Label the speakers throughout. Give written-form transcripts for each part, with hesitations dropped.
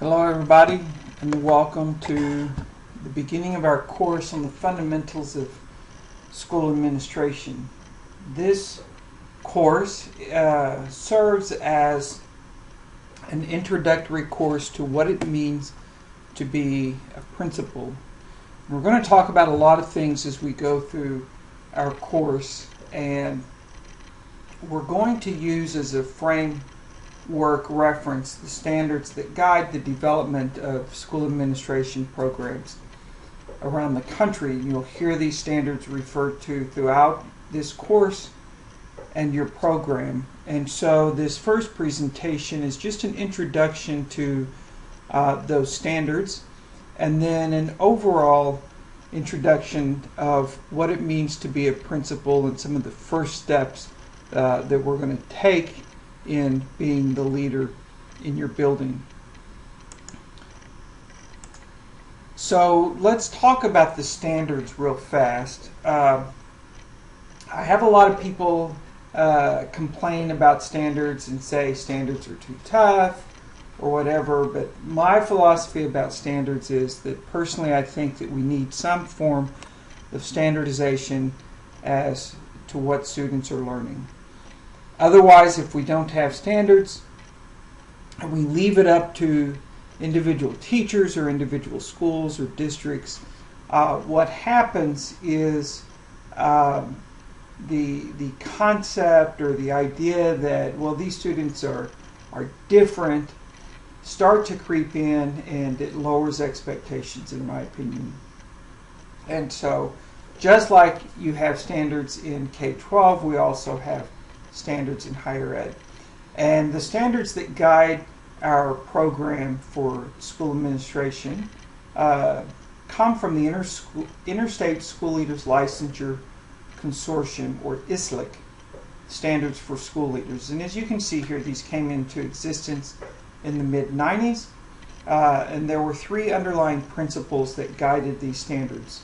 Speaker 1: Hello everybody, and welcome to the beginning of our course on the fundamentals of school administration. This course serves as an introductory course to what it means to be a principal. We're going to talk about a lot of things as we go through our course, and we're going to use as a framework reference the standards that guide the development of school administration programs around the country. You'll hear these standards referred to throughout this course and your program. And so this first presentation is just an introduction to those standards, and then an overall introduction of what it means to be a principal and some of the first steps that we're going to take in being the leader in your building. So let's talk about the standards real fast. I have a lot of people complain about standards and say standards are too tough or whatever, but my philosophy about standards is that personally I think that we need some form of standardization as to what students are learning. Otherwise, if we don't have standards and we leave it up to individual teachers or individual schools or districts, what happens is the concept or the idea that, well, these students are different start to creep in, and it lowers expectations, in my opinion. And so just like you have standards in K-12, we also have standards in higher ed. And the standards that guide our program for school administration come from the Interstate School Leaders Licensure Consortium, or ISLC, Standards for School Leaders. And as you can see here, these came into existence in the mid-90s, and there were three underlying principles that guided these standards.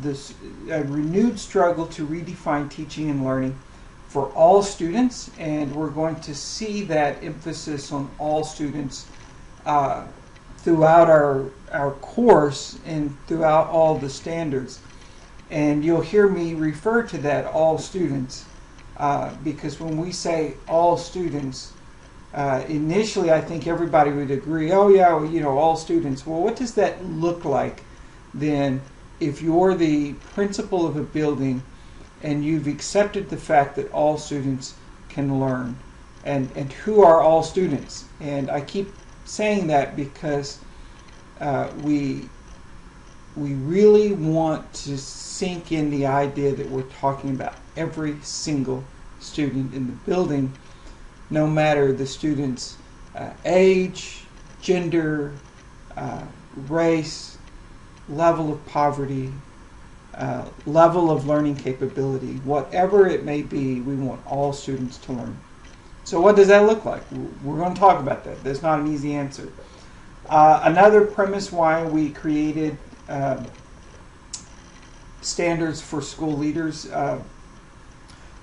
Speaker 1: This renewed struggle to redefine teaching and learning for all students, and we're going to see that emphasis on all students throughout our course and throughout all the standards. And you'll hear me refer to that, all students, because when we say all students, initially I think everybody would agree, oh yeah, well, all students. Well, what does that look like then if you're the principal of a building and you've accepted the fact that all students can learn? And who are all students? And I keep saying that because we really want to sink in the idea that we're talking about every single student in the building, no matter the student's age, gender, race, level of poverty, level of learning capability, whatever it may be. We want all students to learn. So what does that look like? We're going to talk about that. That's not an easy answer. Another premise why we created standards for school leaders, a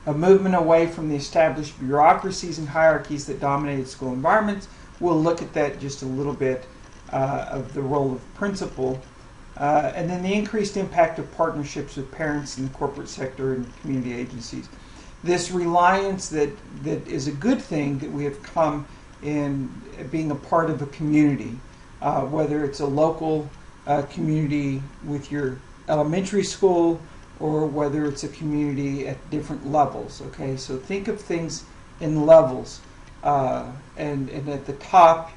Speaker 1: movement away from the established bureaucracies and hierarchies that dominated school environments. We'll look at that just a little bit, of the role of principal. And then the increased impact of partnerships with parents in the corporate sector and community agencies. This reliance that is a good thing that we have come in being a part of a community, whether it's a local community with your elementary school or whether it's a community at different levels. Okay, so think of things in levels, and at the top,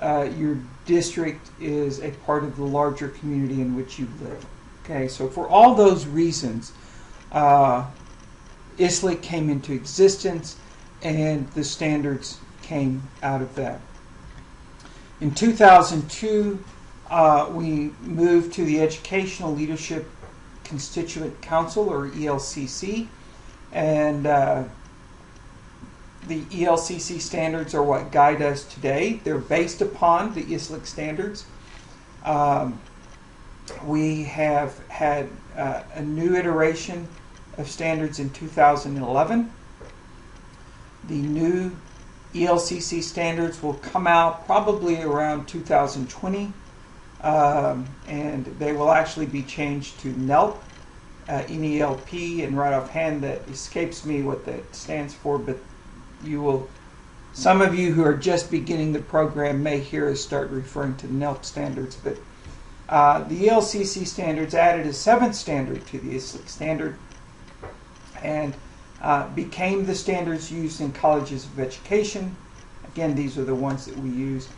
Speaker 1: your district is a part of the larger community in which you live. Okay, so for all those reasons, ISLC came into existence, and the standards came out of that. In 2002, we moved to the Educational Leadership Constituent Council, or ELCC, and the ELCC standards are what guide us today. They're based upon the ISLC standards. We have had a new iteration of standards in 2011. The new ELCC standards will come out probably around 2020, and they will actually be changed to NELP, NELP, and right offhand that escapes me what that stands for, but some of you who are just beginning the program may hear us start referring to NELP standards, but the ELCC standards added a 7th standard to the ISLIC standard and became the standards used in colleges of education. Again, these are the ones that we use.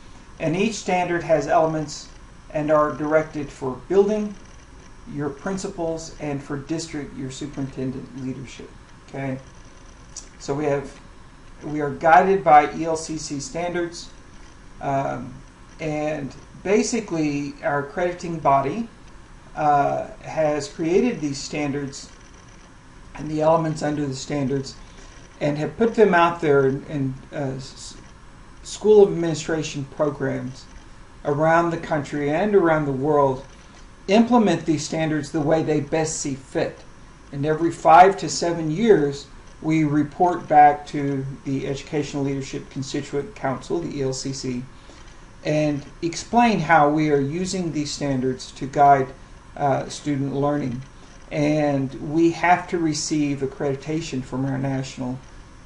Speaker 1: And each standard has elements and are directed for building, your principals, and for district, your superintendent leadership. Okay? So we are guided by ELCC standards, and basically our accrediting body has created these standards and the elements under the standards and have put them out there in School of Administration programs around the country and around the world. Implement these standards the way they best see fit. And every 5 to 7 years, we report back to the Educational Leadership Constituent Council, the ELCC, and explain how we are using these standards to guide student learning. And we have to receive accreditation from our national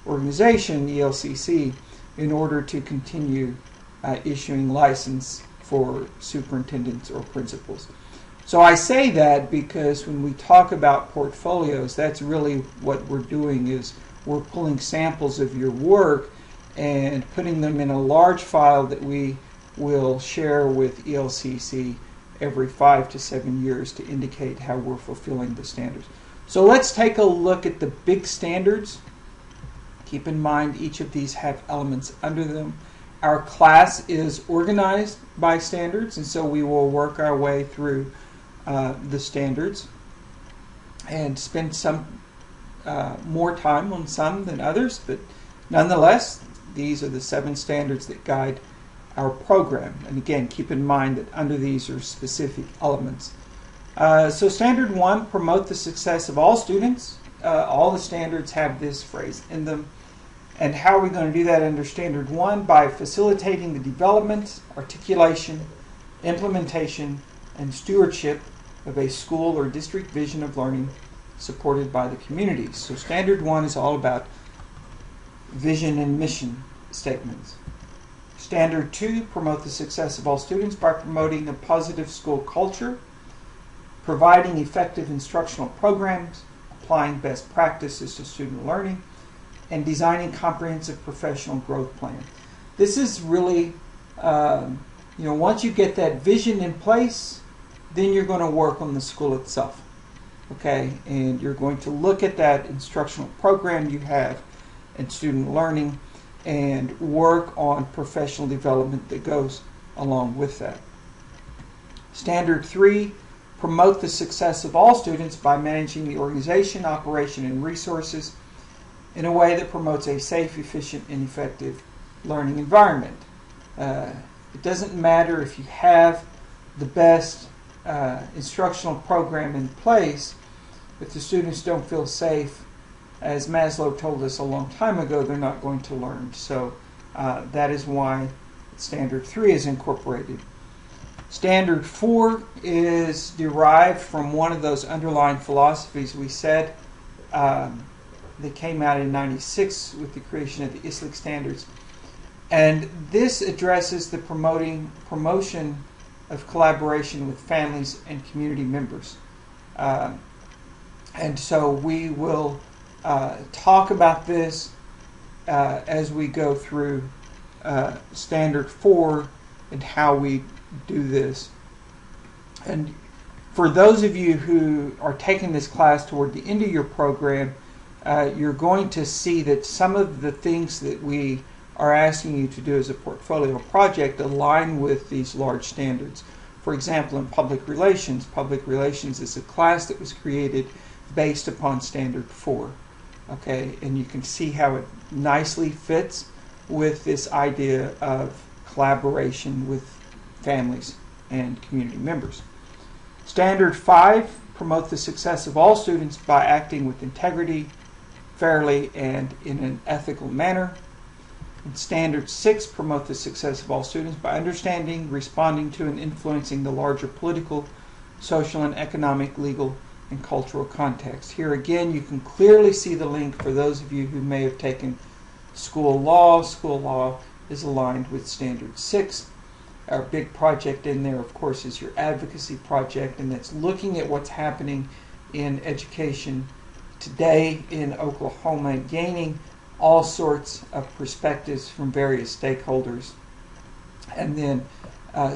Speaker 1: organization, ELCC, in order to continue issuing license for superintendents or principals. So I say that because when we talk about portfolios, that's really what we're doing, is we're pulling samples of your work and putting them in a large file that we will share with ELCC every 5 to 7 years to indicate how we're fulfilling the standards. So let's take a look at the big standards. Keep in mind each of these have elements under them. Our class is organized by standards, and so we will work our way through the standards and spend some more time on some than others, but nonetheless, these are the 7 standards that guide our program. And again, keep in mind that under these are specific elements. So standard 1, promote the success of all students. All the standards have this phrase in them. And how are we going to do that under standard 1? By facilitating the development, articulation, implementation, and stewardship of a school or district vision of learning supported by the communities. So standard 1 is all about vision and mission statements. Standard 2, promote the success of all students by promoting a positive school culture, providing effective instructional programs, applying best practices to student learning, and designing comprehensive professional growth plans. This is really, once you get that vision in place, then you're going to work on the school itself. Okay, and you're going to look at that instructional program you have and student learning and work on professional development that goes along with that. Standard 3, promote the success of all students by managing the organization, operation, and resources in a way that promotes a safe, efficient, and effective learning environment. It doesn't matter if you have the best instructional program in place, if the students don't feel safe. As Maslow told us a long time ago, they're not going to learn. So that is why Standard 3 is incorporated. Standard 4 is derived from one of those underlying philosophies we said that came out in '96 with the creation of the ISLIC standards. And this addresses the promotion of collaboration with families and community members. And so we will talk about this as we go through Standard 4 and how we do this. And for those of you who are taking this class toward the end of your program, you're going to see that some of the things that we are asking you to do as a portfolio project align with these large standards. For example, in public relations is a class that was created based upon Standard 4. Okay, and you can see how it nicely fits with this idea of collaboration with families and community members. Standard 5, promote the success of all students by acting with integrity, fairly, and in an ethical manner. And standard 6, promote the success of all students by understanding, responding to, and influencing the larger political, social, and economic, legal, and cultural context. Here again, you can clearly see the link for those of you who may have taken school law. School law is aligned with standard 6. Our big project in there, of course, is your advocacy project, and that's looking at what's happening in education today in Oklahoma and gaining all sorts of perspectives from various stakeholders, and then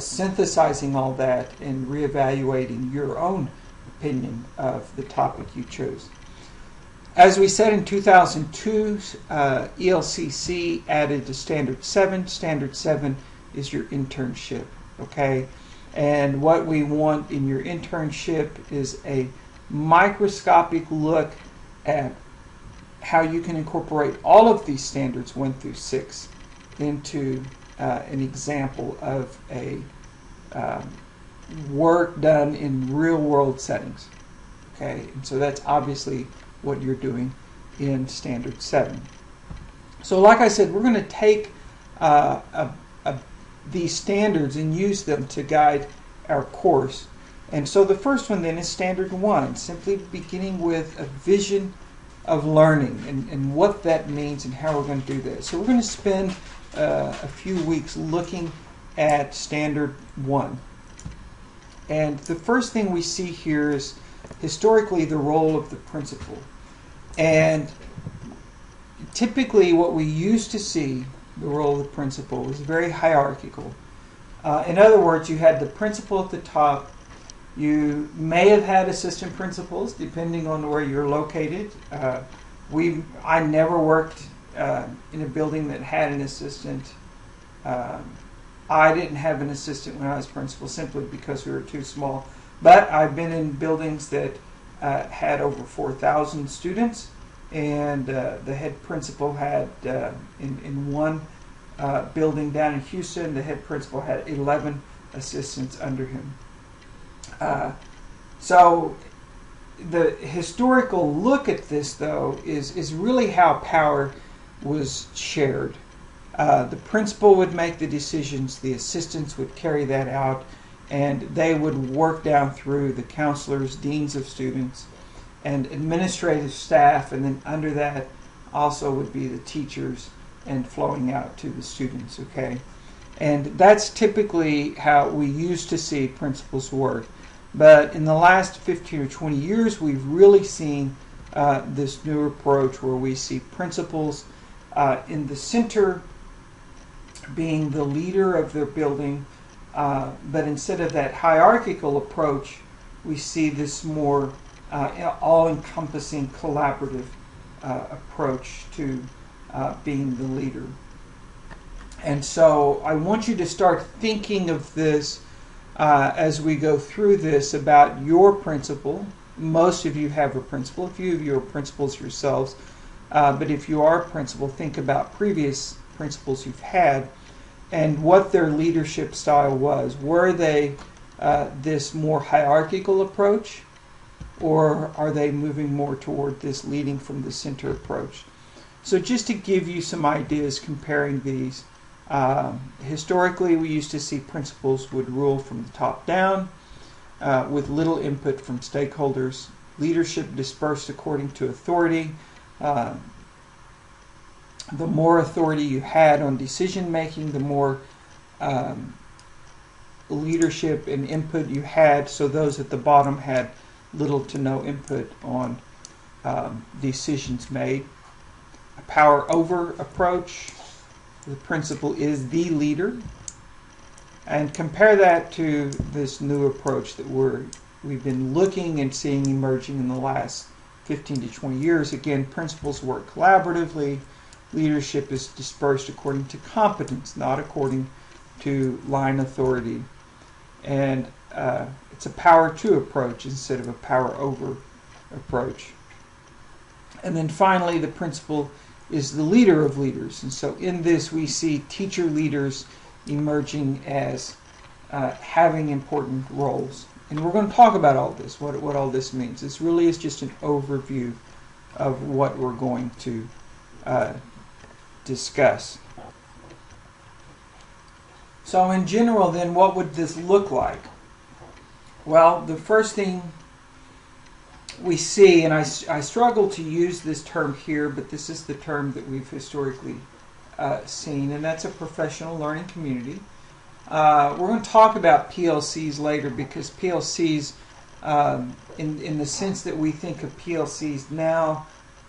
Speaker 1: synthesizing all that and reevaluating your own opinion of the topic you chose. As we said in 2002, ELCC added to Standard 7. Standard 7 is your internship, okay? And what we want in your internship is a microscopic look at how you can incorporate all of these standards 1 through 6 into an example of a work done in real world settings. Okay, and so that's obviously what you're doing in Standard 7. So like I said, we're going to take these standards and use them to guide our course. And so the first one then is Standard 1, simply beginning with a vision of learning and what that means and how we're going to do that. So we're going to spend a few weeks looking at Standard 1. And the first thing we see here is historically the role of the principal. And typically what we used to see, the role of the principal, was very hierarchical. In other words, you had the principal at the top. You may have had assistant principals depending on where you're located. I never worked in a building that had an assistant. I didn't have an assistant when I was principal simply because we were too small. But I've been in buildings that had over 4,000 students, and the head principal had, in one building down in Houston, the head principal had 11 assistants under him. So the historical look at this, though, is really how power was shared. The principal would make the decisions, the assistants would carry that out, and they would work down through the counselors, deans of students, and administrative staff, and then under that also would be the teachers and flowing out to the students, okay? And that's typically how we used to see principals work. But in the last 15 or 20 years, we've really seen this new approach where we see principals in the center being the leader of their building, but instead of that hierarchical approach, we see this more all-encompassing collaborative approach to being the leader. And so I want you to start thinking of this as we go through this about your principal. Most of you have a principal. A few of you are principals yourselves. But if you are a principal, think about previous principals you've had and what their leadership style was. Were they this more hierarchical approach, or are they moving more toward this leading from the center approach? So just to give you some ideas comparing these, historically we used to see principals would rule from the top down with little input from stakeholders. Leadership dispersed according to authority. The more authority you had on decision making, the more leadership and input you had, so those at the bottom had little to no input on decisions made. A power over approach. The principal is the leader. And compare that to this new approach that we've been looking and seeing emerging in the last 15 to 20 years. Again, principals work collaboratively. Leadership is dispersed according to competence, not according to line authority. And it's a power to approach instead of a power over approach. And then finally, the principal is the leader of leaders. And so in this, we see teacher leaders emerging as having important roles. And we're going to talk about all this, what all this means. This really is just an overview of what we're going to discuss. So in general then, what would this look like? Well, the first thing we see, and I struggle to use this term here, but this is the term that we've historically seen, and that's a professional learning community. We're going to talk about PLCs later, because PLCs, in the sense that we think of PLCs now,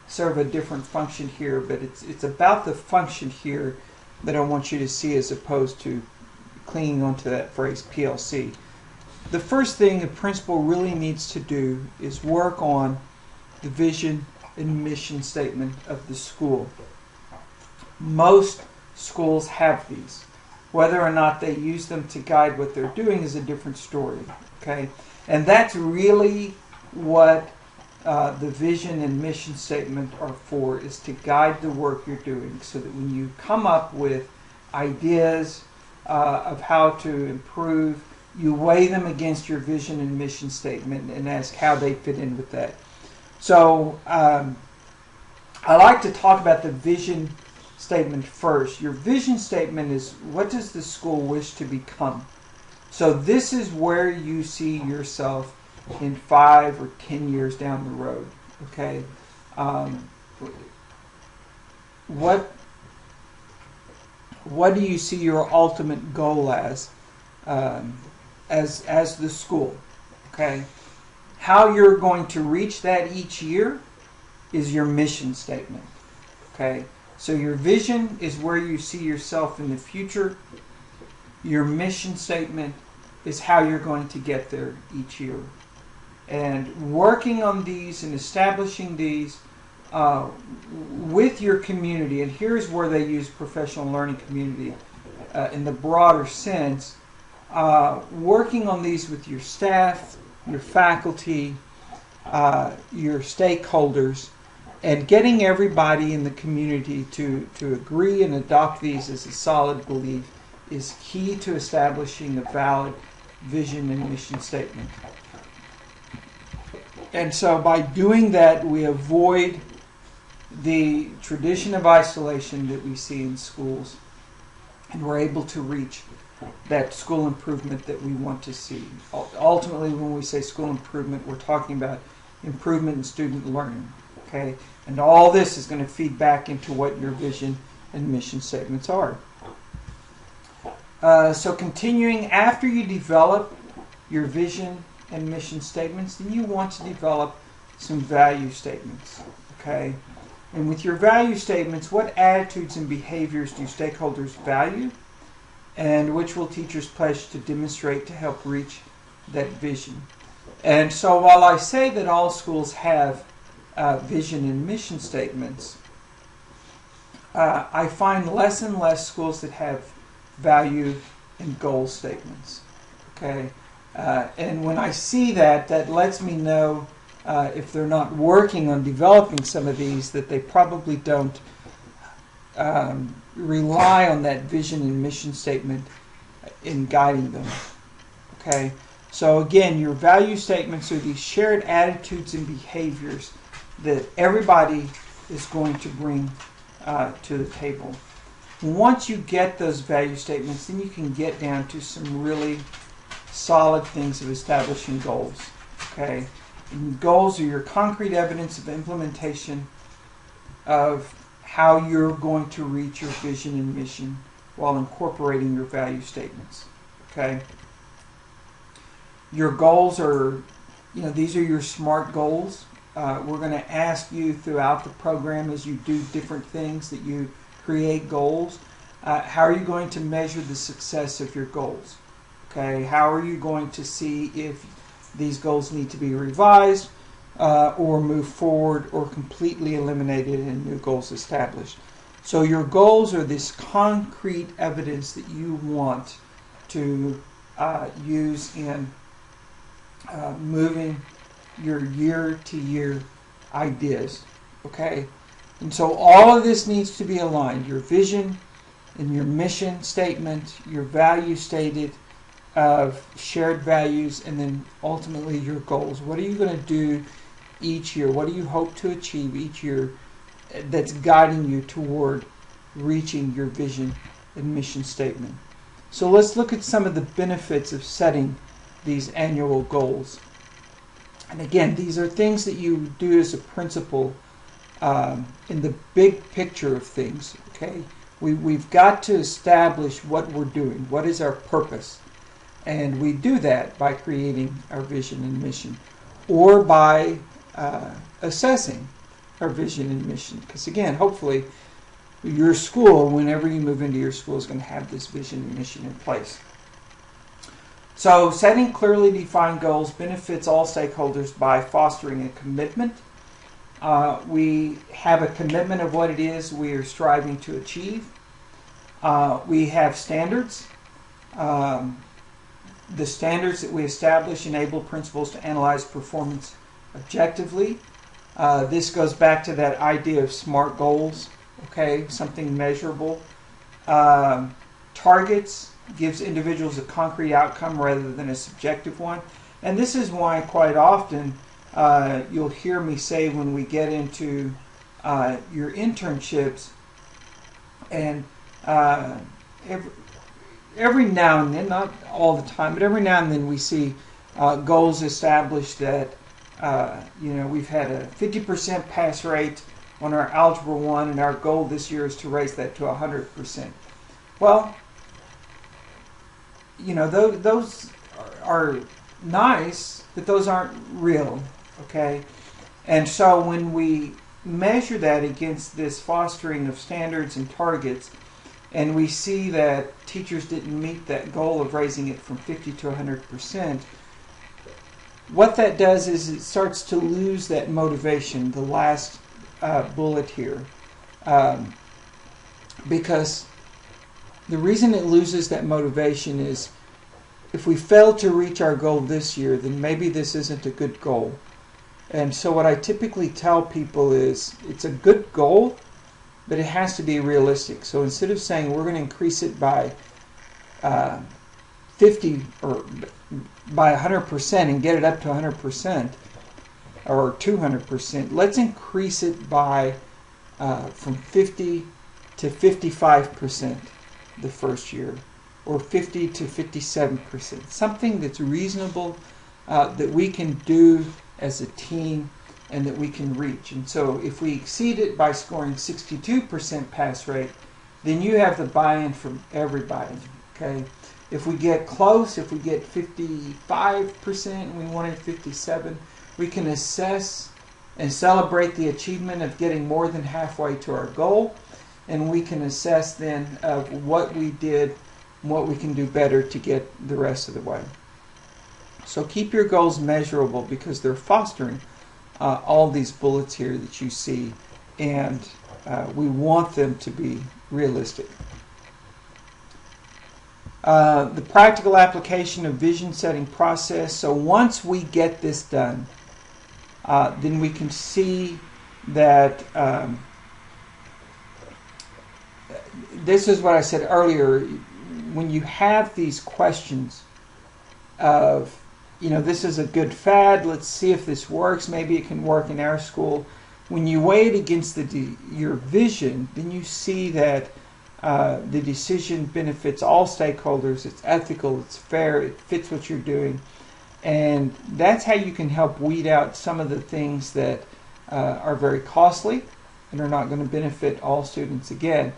Speaker 1: serve a different function here, but it's about the function here that I want you to see, as opposed to clinging onto that phrase PLC. The first thing a principal really needs to do is work on the vision and mission statement of the school. Most schools have these. Whether or not they use them to guide what they're doing is a different story. Okay, and that's really what the vision and mission statement are for, is to guide the work you're doing, so that when you come up with ideas of how to improve, you weigh them against your vision and mission statement and ask how they fit in with that. So I like to talk about the vision statement first. Your vision statement is, what does the school wish to become? So this is where you see yourself in 5 or 10 years down the road. Okay, what do you see your ultimate goal as the school? Okay, how you're going to reach that each year is your mission statement. Okay, so your vision is where you see yourself in the future. Your mission statement is how you're going to get there each year. And working on these and establishing these with your community, and here's where they use professional learning community in the broader sense, working on these with your staff, your faculty, your stakeholders, and getting everybody in the community to agree and adopt these as a solid belief is key to establishing a valid vision and mission statement. And so by doing that, we avoid the tradition of isolation that we see in schools, and we're able to reach that school improvement that we want to see. Ultimately, when we say school improvement, we're talking about improvement in student learning. Okay? And all this is going to feed back into what your vision and mission statements are. So continuing, after you develop your vision and mission statements, then you want to develop some value statements. Okay? And with your value statements, what attitudes and behaviors do stakeholders value, and which will teachers pledge to demonstrate to help reach that vision? And so while I say that all schools have vision and mission statements, I find less and less schools that have value and goal statements. Okay? And when I see that, that lets me know if they're not working on developing some of these, that they probably don't rely on that vision and mission statement in guiding them. Okay? So again, your value statements are these shared attitudes and behaviors that everybody is going to bring to the table. Once you get those value statements, then you can get down to some really solid things of establishing goals. Okay? And goals are your concrete evidence of implementation of how you're going to reach your vision and mission while incorporating your value statements. Okay? Your goals are, these are your SMART goals. We're going to ask you throughout the program, as you do different things, that you create goals. How are you going to measure the success of your goals? Okay, how are you going to see if these goals need to be revised or move forward or completely eliminated and new goals established? So your goals are this concrete evidence that you want to use in moving your year-to-year ideas. Okay? And so all of this needs to be aligned. Your vision and your mission statement, your value stated of shared values, and then ultimately your goals. What are you going to do each year? What do you hope to achieve each year that's guiding you toward reaching your vision and mission statement? So let's look at some of the benefits of setting these annual goals. And again, these are things that you do as a principal in the big picture of things. Okay, we've got to establish what we're doing. What is our purpose? And we do that by creating our vision and mission, or by assessing our vision and mission. Because again, hopefully, your school, whenever you move into your school, is going to have this vision and mission in place. So setting clearly defined goals benefits all stakeholders by fostering a commitment. We have a commitment of what it is we are striving to achieve. We have standards. The standards that we establish enable principals to analyze performance objectively. This goes back to that idea of SMART goals, okay, something measurable. Targets gives individuals a concrete outcome rather than a subjective one. And this is why quite often you'll hear me say when we get into your internships, and every now and then, not all the time, but every now and then we see goals established that, we've had a 50% pass rate on our Algebra 1, and our goal this year is to raise that to 100%. Well, those are nice, but those aren't real, okay? And so when we measure that against this fostering of standards and targets, and we see that teachers didn't meet that goal of raising it from 50 to 100%, what that does is it starts to lose that motivation, the last bullet here. Because the reason it loses that motivation is if we fail to reach our goal this year, then maybe this isn't a good goal. And so what I typically tell people is it's a good goal, but it has to be realistic. So instead of saying we're going to increase it by 50 or by 100% and get it up to 100% or 200%, let's increase it by from 50 to 55% the first year, or 50 to 57%. Something that's reasonable, that we can do as a team and that we can reach. And so if we exceed it by scoring 62% pass rate, then you have the buy-in from everybody, okay? If we get close, if we get 55% and we wanted 57%, we can assess and celebrate the achievement of getting more than halfway to our goal, and we can assess then of what we did and what we can do better to get the rest of the way. So keep your goals measurable because they're fostering all these bullets here that you see, and we want them to be realistic. The practical application of vision setting process. So once we get this done, then we can see that this is what I said earlier. When you have these questions of, this is a good fad, let's see if this works, maybe it can work in our school. When you weigh it against your vision, then you see that the decision benefits all stakeholders, it's ethical, it's fair, it fits what you're doing. And that's how you can help weed out some of the things that are very costly and are not going to benefit all students. Again,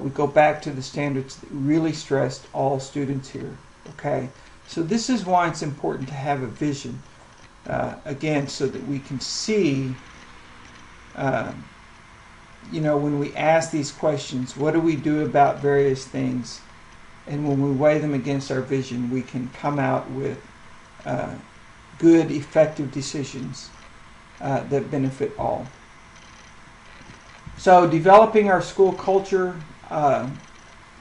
Speaker 1: we go back to the standards that really stressed all students here. Okay, so this is why it's important to have a vision, again, so that we can see, when we ask these questions, what do we do about various things? And when we weigh them against our vision, we can come out with good, effective decisions that benefit all. So developing our school culture,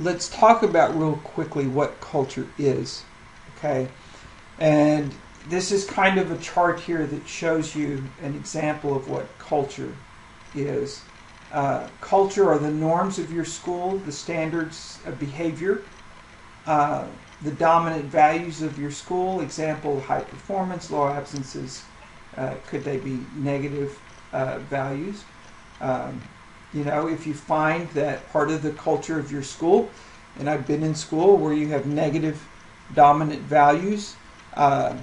Speaker 1: let's talk about real quickly what culture is. Okay, and this is kind of a chart here that shows you an example of what culture is. Culture are the norms of your school, the standards of behavior, the dominant values of your school, example, high performance, low absences, could they be negative values? If you find that part of the culture of your school and I've been in school where you have negative dominant values. The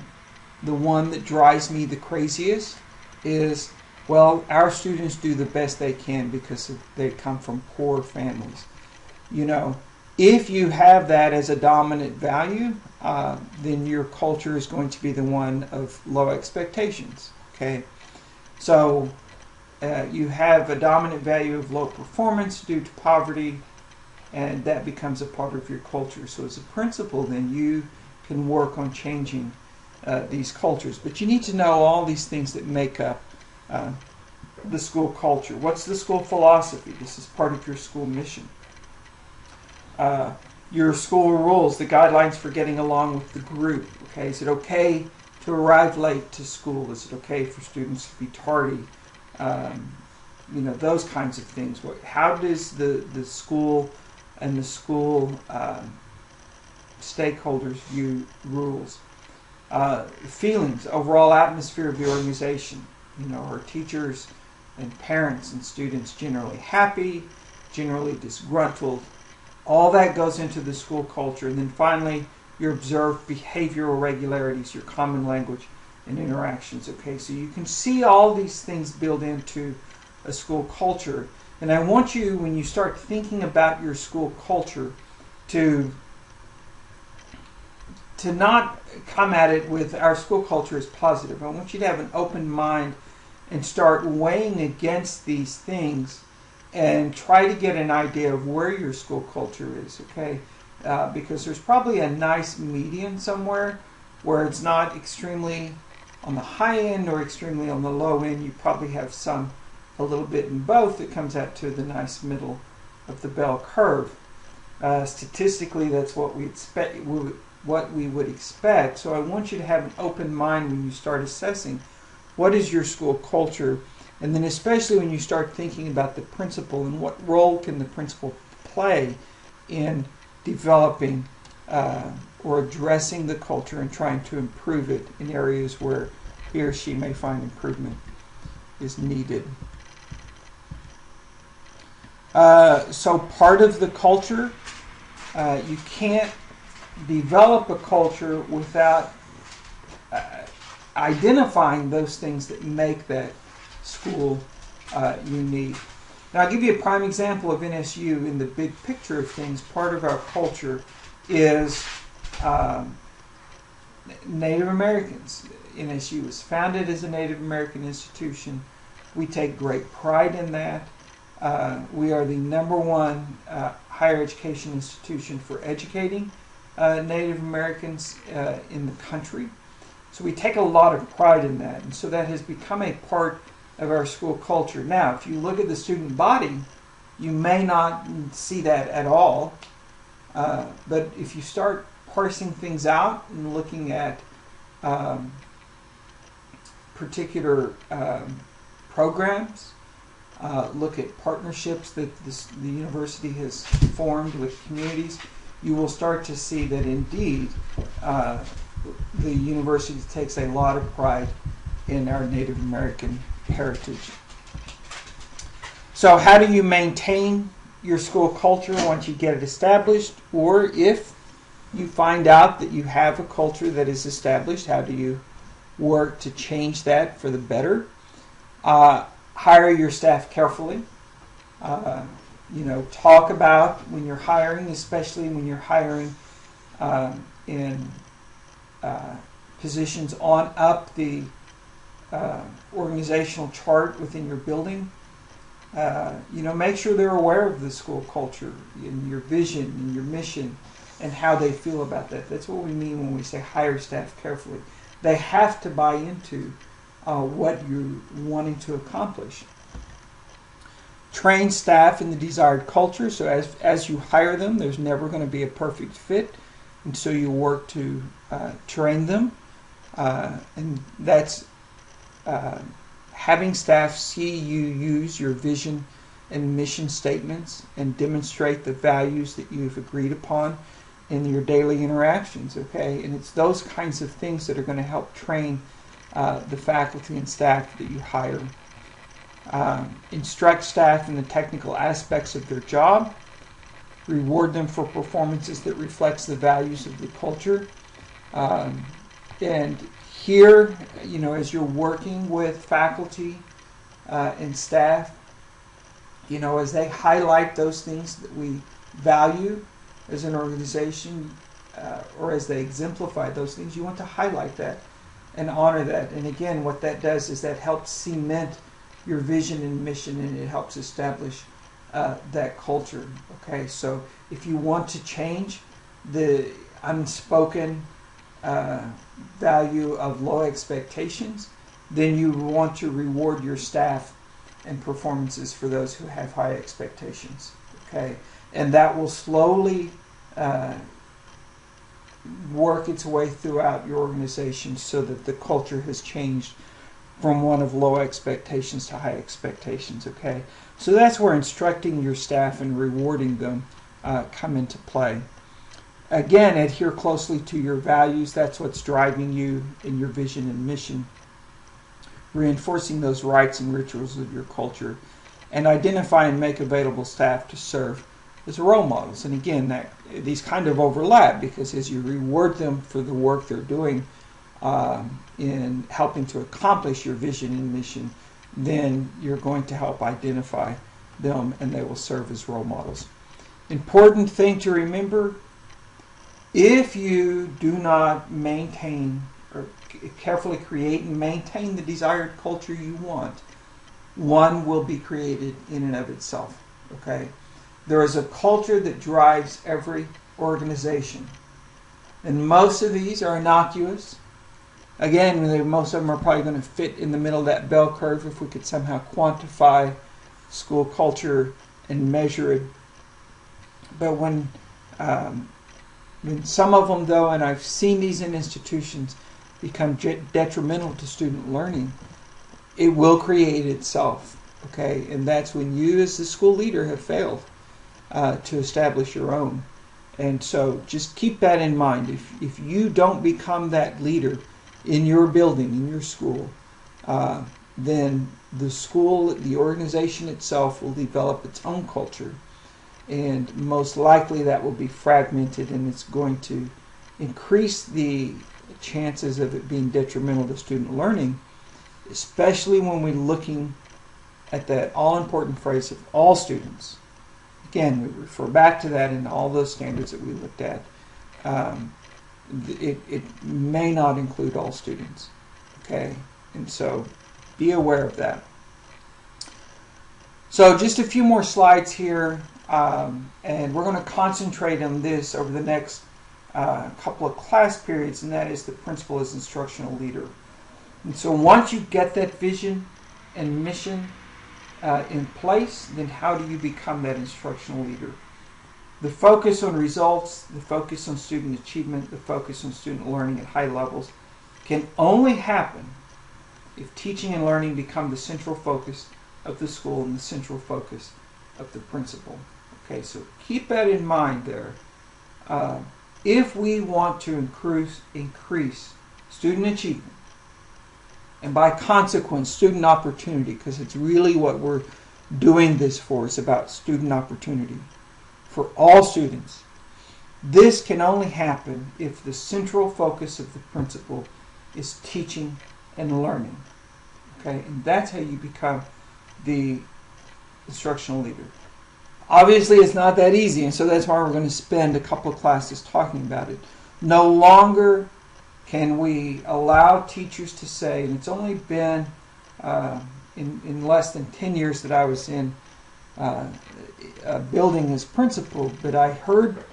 Speaker 1: one that drives me the craziest is, well, our students do the best they can because they come from poor families. You know, if you have that as a dominant value, then your culture is going to be the one of low expectations. Okay, so you have a dominant value of low performance due to poverty, and that becomes a part of your culture. So as a principal, then you can work on changing these cultures. But you need to know all these things that make up the school culture. What's the school philosophy? This is part of your school mission. Your school rules, the guidelines for getting along with the group. Okay, is it okay to arrive late to school? Is it okay for students to be tardy? You know, those kinds of things. How does the school and the school stakeholders view rules? Feelings, overall atmosphere of the organization. You know, are teachers and parents and students generally happy, generally disgruntled? All that goes into the school culture. And then finally, your observed behavioral regularities, your common language and interactions. Okay, so you can see all these things built into a school culture. And I want you, when you start thinking about your school culture, to not come at it with our school culture is positive. I want you to have an open mind and start weighing against these things and try to get an idea of where your school culture is, okay? Because there's probably a nice median somewhere where it's not extremely on the high end or extremely on the low end. You probably have some, a little bit in both, that comes out to the nice middle of the bell curve. Statistically, that's what we expect. What we would expect. So I want you to have an open mind when you start assessing what is your school culture, and then especially when you start thinking about the principal and what role can the principal play in developing or addressing the culture and trying to improve it in areas where he or she may find improvement is needed. So part of the culture, you can't develop a culture without identifying those things that make that school unique. Now, I'll give you a prime example of NSU in the big picture of things. Part of our culture is Native Americans. NSU was founded as a Native American institution. We take great pride in that. We are the #1 higher education institution for educating Native Americans in the country. So we take a lot of pride in that. And so that has become a part of our school culture. Now, if you look at the student body, you may not see that at all. But if you start parsing things out and looking at particular programs, look at partnerships that the university has formed with communities, you will start to see that indeed the university takes a lot of pride in our Native American heritage. So how do you maintain your school culture once you get it established? Or if you find out that you have a culture that is established, how do you work to change that for the better? Hire your staff carefully. Talk about when you're hiring, especially when you're hiring in positions on up the organizational chart within your building. Make sure they're aware of the school culture and your vision and your mission and how they feel about that. That's what we mean when we say hire staff carefully. They have to buy into what you're wanting to accomplish. Train staff in the desired culture. So as you hire them, there's never going to be a perfect fit, and so you work to train them. And that's having staff see you use your vision and mission statements and demonstrate the values that you've agreed upon in your daily interactions, okay? And it's those kinds of things that are going to help train the faculty and staff that you hire. Instruct staff in the technical aspects of their job. reward them for performances that reflects the values of the culture. And here, as you're working with faculty and staff, as they highlight those things that we value as an organization, or as they exemplify those things, you want to highlight that and honor that. And again, what that does is that helps cement your vision and mission, and it helps establish that culture. Okay, so if you want to change the unspoken value of low expectations, then you want to reward your staff and performances for those who have high expectations. Okay, and that will slowly work its way throughout your organization so that the culture has changed from one of low expectations to high expectations. Okay, so that's where instructing your staff and rewarding them come into play. Again, adhere closely to your values. That's what's driving you in your vision and mission. Reinforcing those rites and rituals of your culture, and identify and make available staff to serve as role models. And again, these kind of overlap, because as you reward them for the work they're doing in helping to accomplish your vision and mission, then you're going to help identify them and they will serve as role models. Important thing to remember: if you do not maintain or carefully create and maintain the desired culture you want, one will be created in and of itself. Okay? There is a culture that drives every organization. And most of these are innocuous. Again, most of them are probably going to fit in the middle of that bell curve if we could somehow quantify school culture and measure it. But when some of them, though, and I've seen these in institutions, become detrimental to student learning, it will create itself. Okay, and that's when you as the school leader have failed to establish your own. And so just keep that in mind. If you don't become that leader in your building, in your school, then the school, the organization itself will develop its own culture. And most likely that will be fragmented, and it's going to increase the chances of it being detrimental to student learning, especially when we're looking at that all-important phrase of all students. Again, we refer back to that in all those standards that we looked at. It may not include all students. Okay, and so be aware of that. So just a few more slides here, and we're going to concentrate on this over the next couple of class periods, and that is the principal as instructional leader. And so once you get that vision and mission in place, then how do you become that instructional leader? The focus on results, the focus on student achievement, the focus on student learning at high levels can only happen if teaching and learning become the central focus of the school and the central focus of the principal. Okay, so keep that in mind there. If we want to increase student achievement, and by consequence student opportunity, because it's really what we're doing this for, it's about student opportunity for all students, this can only happen if the central focus of the principal is teaching and learning. Okay, and that's how you become the instructional leader. Obviously, it's not that easy, and so that's why we're going to spend a couple of classes talking about it. No longer can we allow teachers to say, and it's only been in less than 10 years that I was in a building as principal, but I heard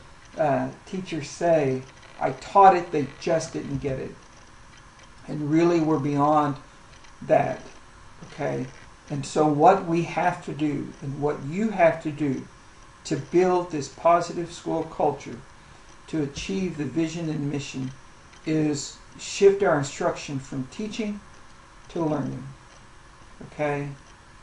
Speaker 1: teachers say, I taught it, they just didn't get it. And really we're beyond that. Okay? And so what we have to do, and what you have to do to build this positive school culture, to achieve the vision and mission, is shift our instruction from teaching to learning. Okay?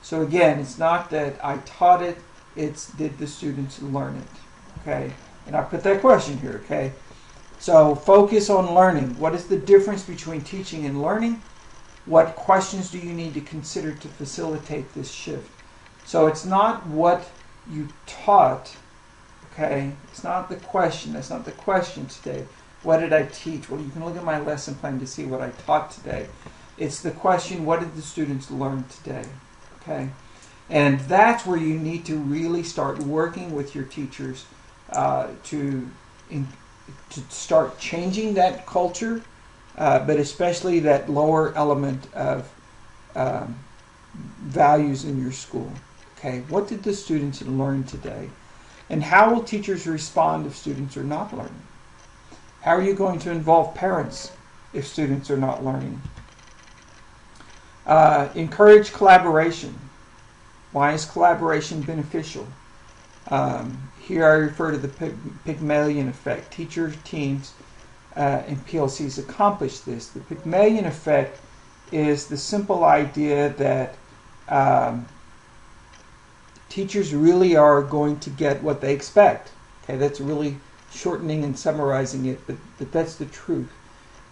Speaker 1: So again, it's not that I taught it, it's did the students learn it. Okay? And I put that question here, okay? So focus on learning. What is the difference between teaching and learning? What questions do you need to consider to facilitate this shift? So it's not what you taught, Okay, it's not the question. That's not the question today. What did I teach? Well, you can look at my lesson plan to see what I taught today. It's the question, what did the students learn today? Okay, and that's where you need to really start working with your teachers to start changing that culture, but especially that lower element of values in your school. Okay, what did the students learn today? And how will teachers respond if students are not learning? How are you going to involve parents if students are not learning? Encourage collaboration. Why is collaboration beneficial? Here I refer to the Pygmalion effect. Teachers, teams, and PLCs accomplish this. The Pygmalion effect is the simple idea that teachers really are going to get what they expect. Okay, that's really shortening and summarizing it, but that's the truth,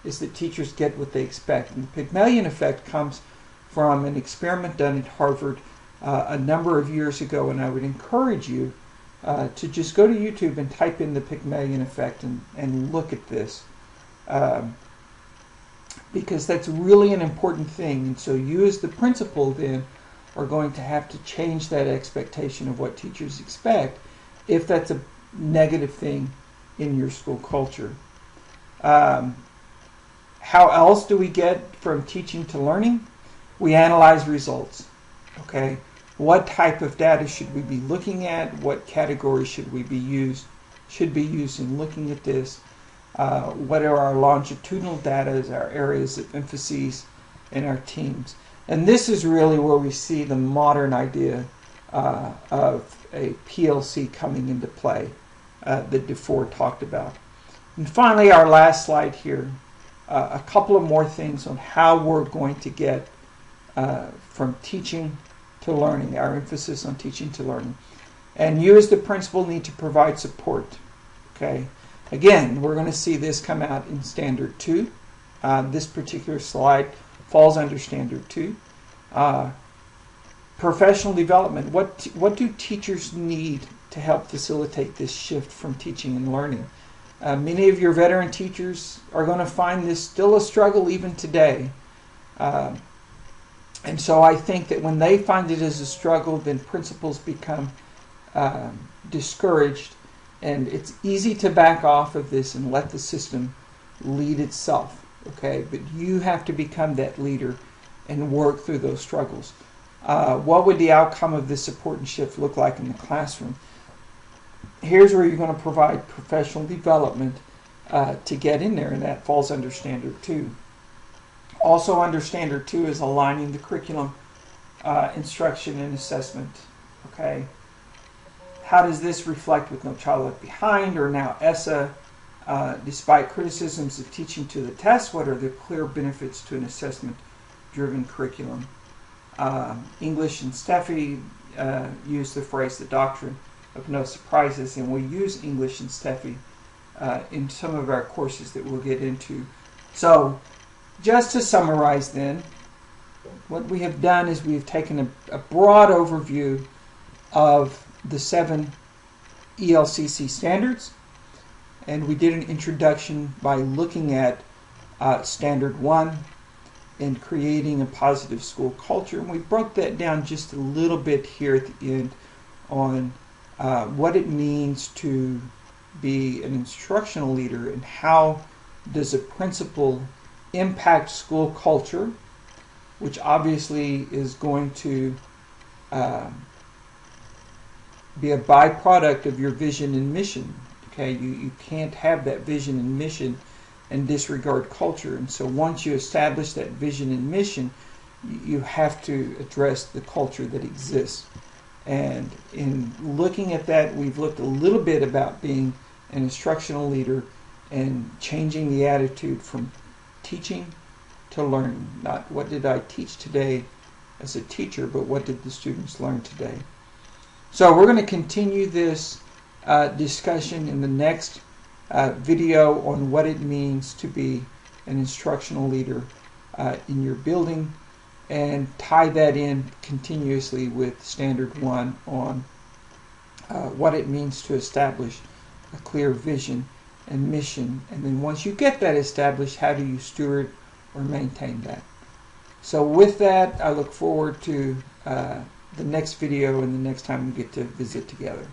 Speaker 1: is that teachers get what they expect. And the Pygmalion effect comes from an experiment done at Harvard a number of years ago, and I would encourage you to just go to YouTube and type in the Pygmalion effect and look at this, because that's really an important thing. And so you as the principal then are going to have to change that expectation of what teachers expect if that's a negative thing in your school culture. How else do we get from teaching to learning? We analyze results. Okay, what type of data should we be looking at? What categories should we be used in looking at this? What are our longitudinal data, our areas of emphasis in our teams? And this is really where we see the modern idea of a PLC coming into play that DeFore talked about. And finally, our last slide here, a couple of more things on how we're going to get from teaching to learning, our emphasis on teaching to learning. And you as the principal need to provide support. Okay. Again, we're going to see this come out in Standard 2. This particular slide falls under Standard 2. Professional development. What do teachers need to help facilitate this shift from teaching and learning? Many of your veteran teachers are going to find this still a struggle even today. And so I think that when they find it as a struggle, then principals become discouraged, and it's easy to back off of this and let the system lead itself. Okay, but you have to become that leader and work through those struggles. What would the outcome of this support and shift look like in the classroom? Here's where you're going to provide professional development to get in there, and that falls under Standard 2. Also under Standard 2 is aligning the curriculum, instruction, and assessment. Okay, how does this reflect with No Child Left Behind or now ESSA? Despite criticisms of teaching to the test, what are the clear benefits to an assessment-driven curriculum? English and Steffi use the phrase the doctrine of no surprises, and we use English and Steffi in some of our courses that we'll get into. So just to summarize then, what we have done is we've taken a broad overview of the 7 ELCC standards, and we did an introduction by looking at Standard 1 and creating a positive school culture. And we broke that down just a little bit here at the end on what it means to be an instructional leader and how does a principal impact school culture, which obviously is going to be a byproduct of your vision and mission. Okay, you can't have that vision and mission and disregard culture. And so once you establish that vision and mission, you have to address the culture that exists. And in looking at that, we've looked a little bit about being an instructional leader and changing the attitude from teaching to learning. Not what did I teach today as a teacher, but what did the students learn today. So we're going to continue this discussion in the next video on what it means to be an instructional leader in your building, and tie that in continuously with Standard 1 on what it means to establish a clear vision and mission. And then once you get that established, how do you steward or maintain that? So with that, I look forward to the next video and the next time we get to visit together.